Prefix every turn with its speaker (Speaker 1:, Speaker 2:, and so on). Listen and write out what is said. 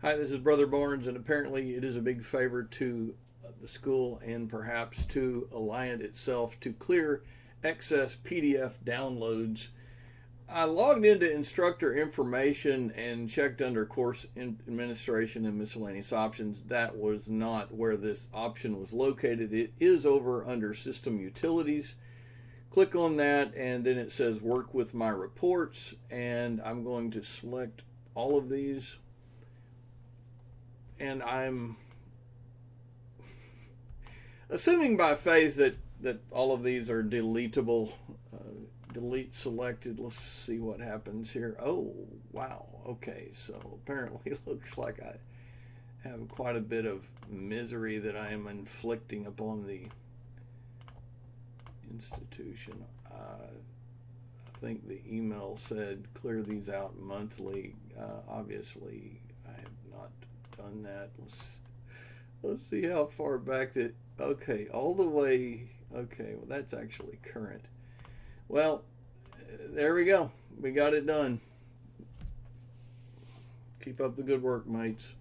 Speaker 1: Hi, this is Brother Barnes, and apparently it is a big favor to the school and perhaps to Alliant itself to clear excess PDF downloads. I logged into instructor information and checked under course administration and miscellaneous options. That was not where this option was located. It is over under system utilities. Click on that, and then it says work with my reports, and I'm going to select all of these. And I'm assuming by faith that all of these are deletable. Delete selected. Let's see what happens here. Oh, wow. Okay, so apparently it looks like I have quite a bit of misery that I am inflicting upon the institution. I think the email said clear these out monthly. Obviously, I have not done that. Let's see how far back that. Okay, all the way. Okay, well that's actually current. Well, there we go. We got it done. Keep up the good work, mates.